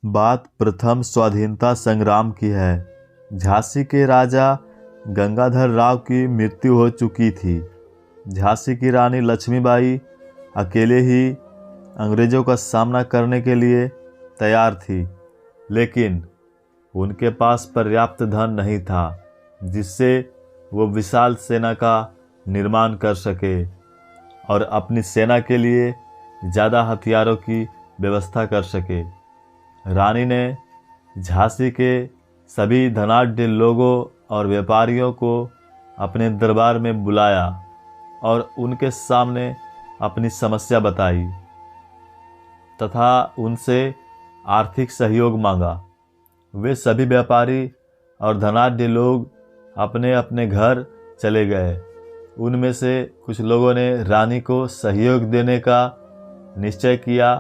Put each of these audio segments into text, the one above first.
बात प्रथम स्वाधीनता संग्राम की है। झांसी के राजा गंगाधर राव की मृत्यु हो चुकी थी। झांसी की रानी लक्ष्मीबाई अकेले ही अंग्रेज़ों का सामना करने के लिए तैयार थी, लेकिन उनके पास पर्याप्त धन नहीं था जिससे वो विशाल सेना का निर्माण कर सके और अपनी सेना के लिए ज़्यादा हथियारों की व्यवस्था कर सके। रानी ने झांसी के सभी धनाढ्य लोगों और व्यापारियों को अपने दरबार में बुलाया और उनके सामने अपनी समस्या बताई तथा उनसे आर्थिक सहयोग मांगा। वे सभी व्यापारी और धनाढ्य लोग अपने अपने घर चले गए। उनमें से कुछ लोगों ने रानी को सहयोग देने का निश्चय किया।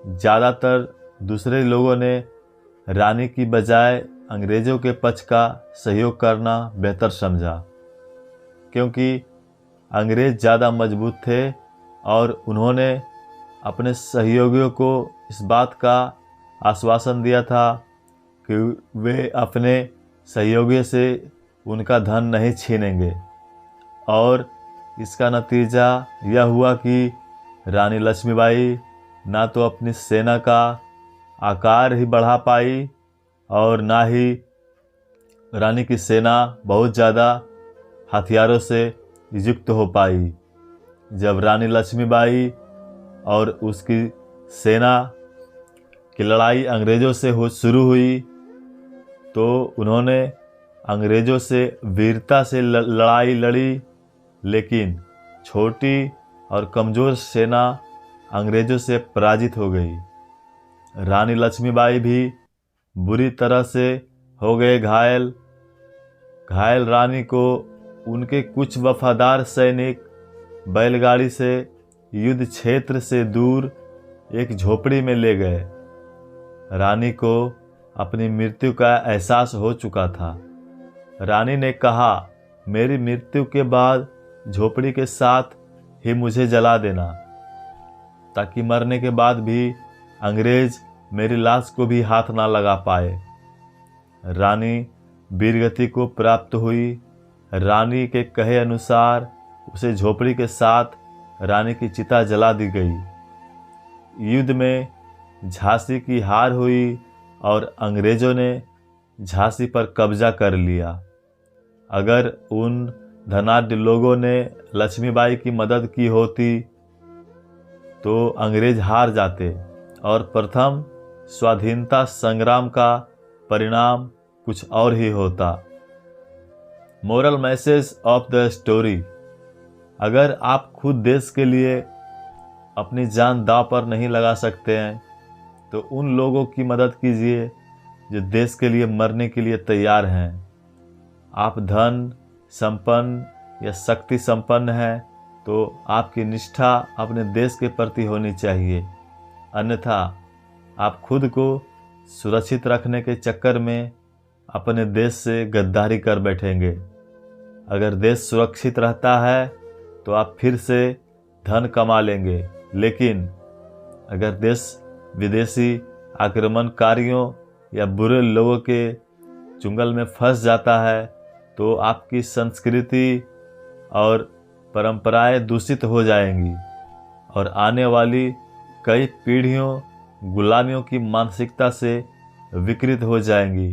ज़्यादातर दूसरे लोगों ने रानी की बजाय अंग्रेज़ों के पक्ष का सहयोग करना बेहतर समझा, क्योंकि अंग्रेज़ ज़्यादा मजबूत थे और उन्होंने अपने सहयोगियों को इस बात का आश्वासन दिया था कि वे अपने सहयोगियों से उनका धन नहीं छीनेंगे। और इसका नतीजा यह हुआ कि रानी लक्ष्मीबाई ना तो अपनी सेना का आकार ही बढ़ा पाई और ना ही रानी की सेना बहुत ज़्यादा हथियारों से युक्त हो पाई। जब रानी लक्ष्मीबाई और उसकी सेना की लड़ाई अंग्रेज़ों से शुरू हुई तो उन्होंने अंग्रेज़ों से वीरता से लड़ाई लड़ी, लेकिन छोटी और कमज़ोर सेना अंग्रेज़ों से पराजित हो गई। रानी लक्ष्मीबाई भी बुरी तरह से हो गए घायल। घायल रानी को उनके कुछ वफादार सैनिक बैलगाड़ी से युद्ध क्षेत्र से दूर एक झोपड़ी में ले गए। रानी को अपनी मृत्यु का एहसास हो चुका था। रानी ने कहा, मेरी मृत्यु के बाद झोपड़ी के साथ ही मुझे जला देना, ताकि मरने के बाद भी अंग्रेज मेरी लाश को भी हाथ ना लगा पाए। रानी वीरगति को प्राप्त हुई। रानी के कहे अनुसार उसे झोपड़ी के साथ रानी की चिता जला दी गई। युद्ध में झांसी की हार हुई और अंग्रेज़ों ने झांसी पर कब्जा कर लिया। अगर उन धनाढ्य लोगों ने लक्ष्मीबाई की मदद की होती तो अंग्रेज हार जाते और प्रथम स्वाधीनता संग्राम का परिणाम कुछ और ही होता। Moral message of the story: अगर आप खुद देश के लिए अपनी जान दांव पर नहीं लगा सकते हैं तो उन लोगों की मदद कीजिए जो देश के लिए मरने के लिए तैयार हैं। आप धन संपन्न या शक्ति संपन्न हैं तो आपकी निष्ठा अपने देश के प्रति होनी चाहिए, अन्यथा आप खुद को सुरक्षित रखने के चक्कर में अपने देश से गद्दारी कर बैठेंगे। अगर देश सुरक्षित रहता है तो आप फिर से धन कमा लेंगे, लेकिन अगर देश विदेशी आक्रमणकारियों या बुरे लोगों के चुंगल में फंस जाता है तो आपकी संस्कृति और परंपराएं दूषित हो जाएंगी और आने वाली कई पीढ़ियों गुलामियों की मानसिकता से विकृत हो जाएंगी।